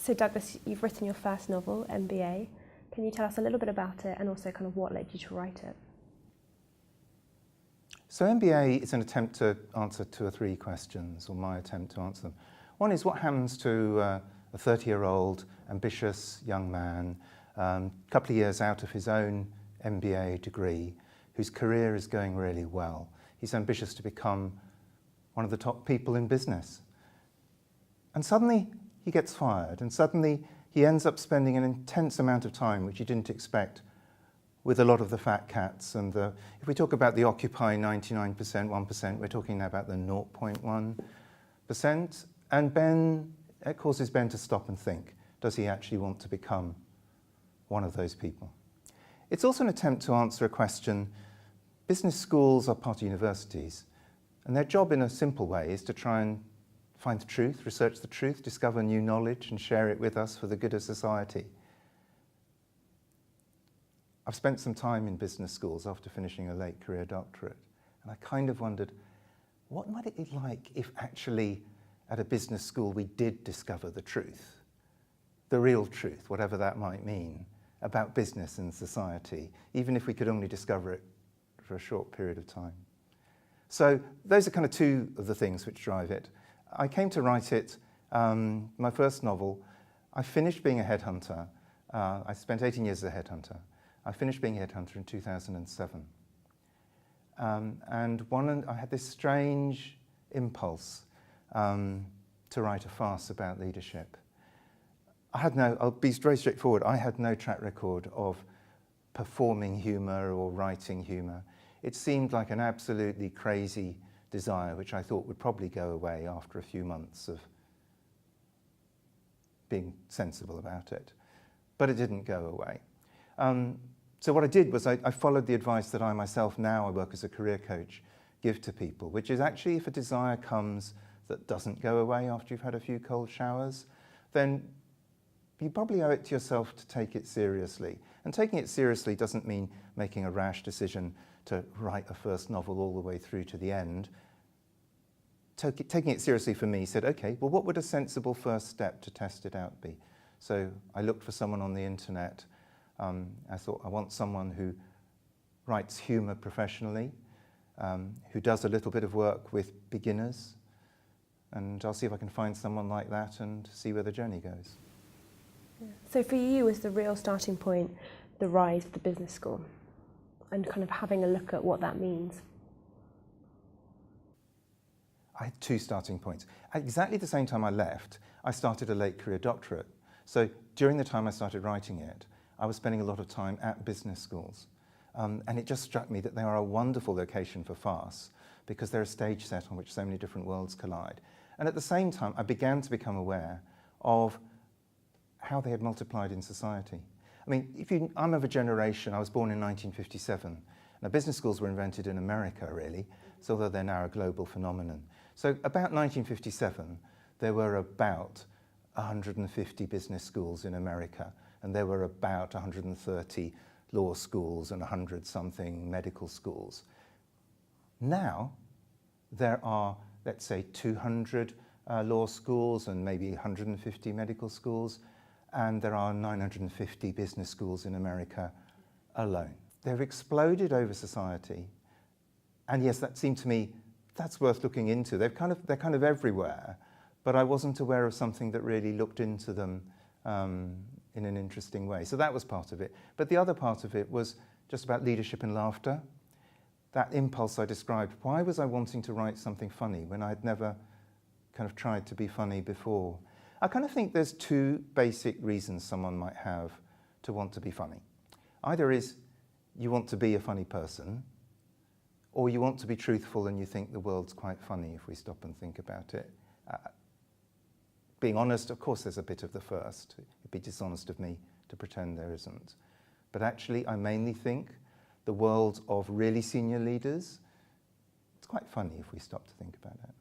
So Douglas, you've written your first novel, MBA. Can you tell us a little bit about it and also kind of what led you to write it? So MBA is an attempt to answer 2 or 3 questions, or my attempt to answer them. One is, what happens to a 30-year-old ambitious young man, a couple of years out of his own MBA degree, whose career is going really well. He's ambitious to become one of the top people in business. And suddenly he gets fired, and suddenly he ends up spending an intense amount of time, which he didn't expect, with a lot of the fat cats. And if we talk about the Occupy 99%, 1%, we're talking now about the 0.1%. And it causes Ben to stop and think, does he actually want to become one of those people? It's also an attempt to answer a question. Business schools are part of universities, and their job in a simple way is to try and find the truth, research the truth, discover new knowledge and share it with us for the good of society. I've spent some time in business schools after finishing a late career doctorate, and I kind of wondered, what might it be like if actually at a business school we did discover the truth, the real truth, whatever that might mean, about business and society, even if we could only discover it for a short period of time. So those are kind of 2 of the things which drive it. I came to write it, my first novel. I finished being a headhunter. I spent 18 years as a headhunter. I finished being a headhunter in 2007. And I had this strange impulse to write a farce about leadership. I'll be very straightforward, I had no track record of performing humour or writing humour. It seemed like an absolutely crazy desire, which I thought would probably go away after a few months of being sensible about it. But it didn't go away. So what I did was I followed the advice that I myself, now I work as a career coach, give to people, which is actually, if a desire comes that doesn't go away after you've had a few cold showers, then you probably owe it to yourself to take it seriously. And taking it seriously doesn't mean making a rash decision to write a first novel all the way through to the end. Taking it seriously for me said, okay, well, what would a sensible first step to test it out be? So I looked for someone on the internet. I thought, I want someone who writes humour professionally, who does a little bit of work with beginners, and I'll see if I can find someone like that and see where the journey goes. Yeah. So for you, was the real starting point the rise of the business school and kind of having a look at what that means? I had 2 starting points. At exactly the same time I left, I started a late career doctorate. So during the time I started writing it, I was spending a lot of time at business schools. And it just struck me that they are a wonderful location for farce because they're a stage set on which so many different worlds collide. And at the same time, I began to become aware of how they had multiplied in society. I mean, I'm of a generation, I was born in 1957. Now, business schools were invented in America, really, so although they're now a global phenomenon. So about 1957, there were about 150 business schools in America, and there were about 130 law schools and 100-something medical schools. Now, there are, let's say, 200 law schools and maybe 150 medical schools, and there are 950 business schools in America alone. They've exploded over society, and yes, that seemed to me, that's worth looking into. They're kind of everywhere, but I wasn't aware of something that really looked into them in an interesting way. So that was part of it. But the other part of it was just about leadership and laughter. That impulse I described. Why was I wanting to write something funny when I'd never kind of tried to be funny before? I kind of think there's 2 basic reasons someone might have to want to be funny. Either is you want to be a funny person, or you want to be truthful and you think the world's quite funny if we stop and think about it. Being honest, of course there's a bit of the first. It'd be dishonest of me to pretend there isn't. But actually, I mainly think the world of really senior leaders, it's quite funny if we stop to think about it.